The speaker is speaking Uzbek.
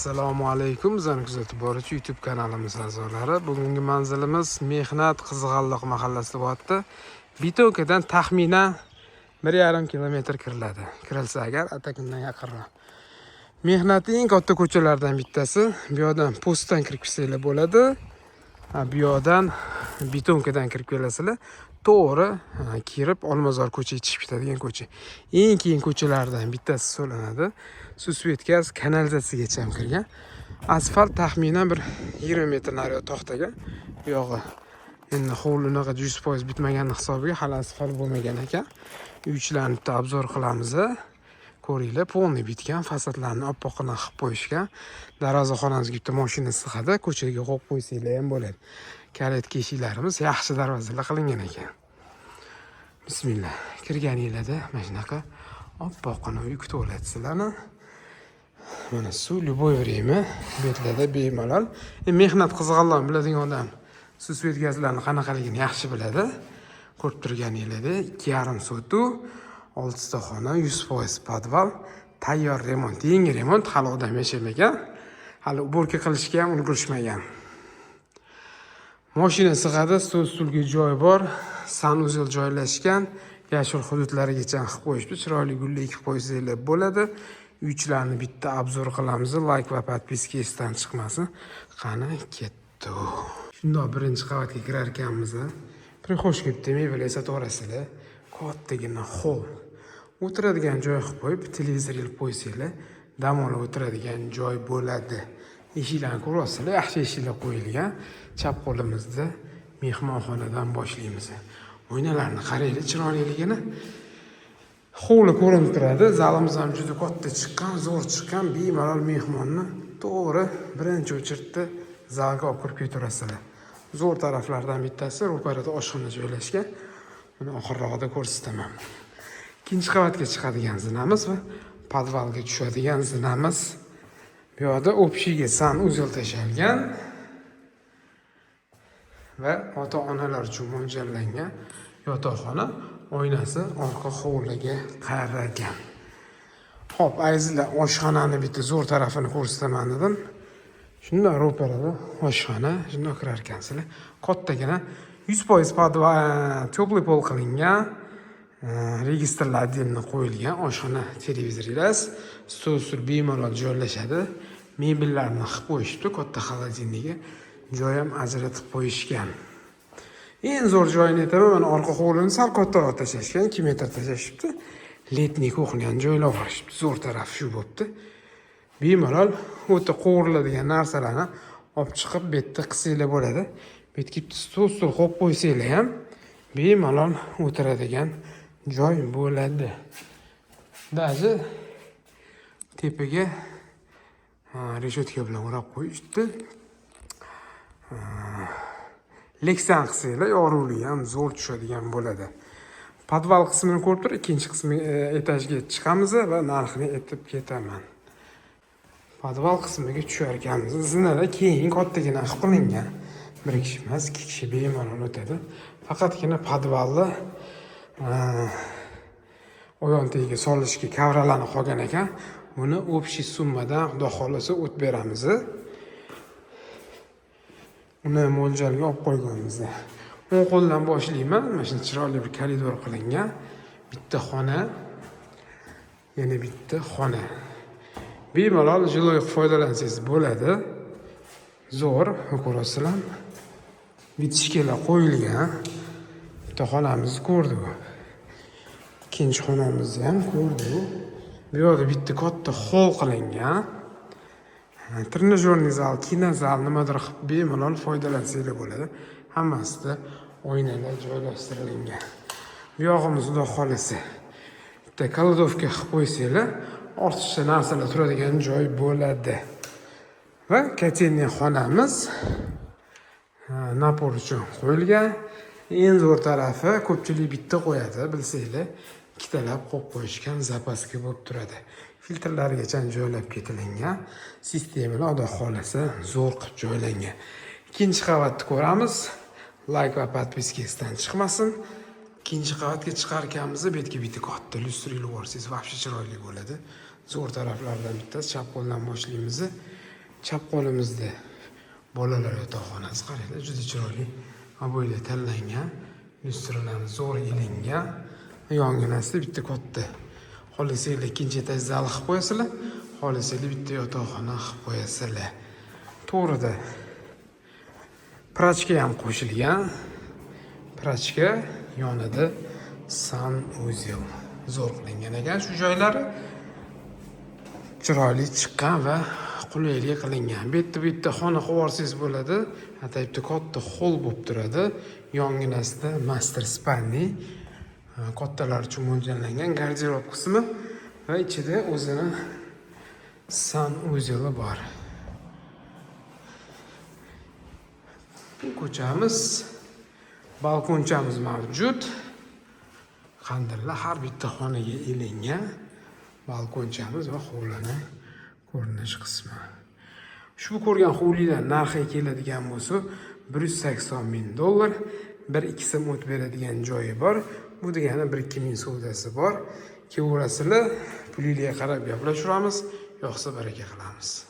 Assalomu alaykum, bizani kuzatib boruvchi YouTube kanalimiz a'zolari. Bugungi manzilimiz Mehnat Qizg'alloq mahallasida bo'lyapti. Bitokadan taxminan 1,5 kilometr kiriladi. Kirilsa agar atakundan yaqinroq. Mehnatning eng katta ko'chalaridan bittasi. Bu yoqdan postdan kirib kelsanglar bo'ladi. Bu yoqdan Bitonkadan kirib kelasizlar. To'g'ri kirib Olmazor ko'chaga chiqib ketadigan ko'cha. Eng keng ko'chalardan bittasi hisoblanadi. Susvetkaz kanalizatsiyagacha ham kirgan. Asfalt taxminan bir 20 metr nariyoq to'xtagan. Bu yog'i endi hovlinaga 100% bitmagan hisobiga hali asfalt bo'lmagan ekan. Uychilarni bitta obzor qilamiz. Ko'ringlar, polni bitgan, fasadlarni oppoqina qilib qo'yishgan. Darvozaxonamizga bitta mashina sig'adi, ko'chaga qo'yib qo'ysanglar ham bo'ladi. Kalitga eshiklarimiz yaxshi darvozalar qilingan ekan. Bismillah. Kirganinglarda mana shunaqa oppoqina uy kutib oladi sizlarni. Mana suv любое время betlarda bemalol. Mehnat Qizg'alloq biladigan odam susvetkazlarni qanaqaligini yaxshi biladi. Ko'rib turganinglarda 2,5 sotu, 6 ta xona, 100% podval, tayyor remont, yangi remont, hali odam yashamagan. Hali uborka qilishga ham ulgurishmagan. Mashina sig'adi, stulga joy bor, sanuzel joylashgan, yashil hududlarigacha qilib qo'yishdi, chiroyli gullik qilib qo'ysanglar bo'ladi. Uychilarni bitta obzor qilamiz, like va podpiska esdan chiqmasin. Qani ketdi. Shundoq birinchi qavatga kirar ekanmiz. Prixoshka bitta mebel sotvorasizlar. Kattagina hol. O'tiradigan joy qilib qo'yib, televizor ilib qo'ysanglar, dam olib o'tiradigan joy bo'ladi. Eshiklarni ko'rasizlar, yaxshi eshiklar qo'yilgan. Chap qo'limizda mehmonxonadan boshlaymiz. Oynalarni qaranglar, chiroyliligini. Hovli ko'rinib turadi. Zalimiz ham juda katta chiqqan, zo'r chiqqan. Bemalol mehmonni to'g'ri birinchi o'chirtda zalga olib kirib keturasizlar. Zo'r taraflardan bittasi ro'parada oshxona joylashgan. Buni oxirroqda ko'rsataman. Ikkinchi qavatga chiqadigan zinamiz va podvalga tushadigan zinamiz. Bu yoqda общийga sanuzel tashalgan va ota-onalar uchun mo'ljallangan yotoqxona, oynasi orqa hovliga qaragan. Xo'p, azizlar, oshxonani bitta zo'r tarafini ko'rsataman dedim. Shunda ro'parada oshxona, shunda kirar ekansizlar. Kattagina 100% podval, teplый pol qilingan, registrlar отдельно qo'yilgan oshxona, televizorlar, stol bemalol joylashadi. Mebellarni qilib qo'yishibdi, katta xolodilniga joy ham ajratib qo'yishgan. Eng zo'r joyini aytaman, mana orqa hovlini sal kattaroq tashashgan, 2 metr tashashibdi. Letniy kuxnyani joylab olishibdi. Zo'r taraf shu bo'pti. Bemalol o'ta qo'g'riladigan narsalarni olib chiqib betda qilsanglar bo'ladi. Betga stol qo'yib qo'ysanglar ham bemalol o'tiradigan joy bo'ladi. Даже tepaga reshetka bilan o'rab qo'yishdi. Leksan qilsanglar yorug'lik ham zo'r tushadigan bo'ladi. Podval qismini ko'rib turib, ikkinchi qismi etajga chiqamiz va narxini aytib ketaman. Podval qismiga tushar ekanmiz. Zinalar keng kattagina qilib qilingan. Bir kishi emas, 2 kishi bemalol o'tadi. Faqatgina podvalni oyoq tagiga solishga kavralanib qolgan ekan. Buni общий summadan xudo xolasa o't beramiz. Uni mo'ljalga olib qo'yganmiz. O'ng qo'ldan boshlayman. Mana shunday chiroyli bir koridor qilingan. Bitta xona, yana bitta xona. Bemalol jiloy foydalansangiz bo'ladi. Zo'r, ko'rasizlar. Bitishkalar qo'yilgan. Bitta xonamizni ko'rdik. Ikkinchi xonamizni ham ko'rdik. Bu yerda bitta katta hol qilingan. Trenajyorniy zal, kinozal nimadir qilib bemalol foydalansanglar bo'ladi. Hammasida oynalar joylashtirilgan. Bu yog'imiz xudo xolasa bitta kladovka qilib qo'ysanglar, ortiqcha narsalar turadigan joy bo'ladi. Va kotelniy xonamiz napor uchun qo'yilgan. Eng zo'r tarafi ko'pchilik bitta qo'yadi, bilsanglar, ikkitalab qo'yib qo'yishgan zapaska bo'lib turadi. Filtrlargacha joylab ketilgan. Sistemalar xudo xolasa zo'r qilib joylangan. Ikkinchi qavatni ko'ramiz. Like va podpiska esdan chiqmasin. Ikkinchi qavatga chiqar ekanmiz, betga bitta katta lyustra ilib olsangiz, vobshe chiroyli bo'ladi. Zo'r taraflardan bittasi chap qo'ldan boshlaymiz. Chap qo'limizda bolalar yotoqxonasi qaranglar, juda chiroyli ob'yda tanlangan, lyustralarni zo'r ilingan. Yonginasida bitta katta. Xohlasanglar ikkinchi etaj zal qilib qo'yasizlar, xohlasanglar bitta yotoqxona qilib qo'yasizlar. To'g'rida prachka ham qo'shilgan. Prachka yonida sanuzel zo'r qilingan ekan. Shu joylari chiroyli chiqqan va qulaylik qilingan. Bitta xona qilib bo'ladi. Atayibda katta hol bo'lib turadi. Yonginasida master spalni kattalar uchun mo'ljallangan garderob qismi va ichida o'zini sanuzeli bor. Ko'chamiz, balkonchamiz mavjud. Qandirlar har bitta xonaga ilingan. Balkonchamiz va hovlini ko'rinish qismi. Ushbu ko'rgan hovlilar narxiga keladigan bo'lsa, $180,000. 1-2 so'm o't beradigan joyi bor. Bu degani 1-2 ming savdosi bor. Keyin o'rasizlar, puliga qarab gaplashamiz, yo'qsa baraka qilamiz.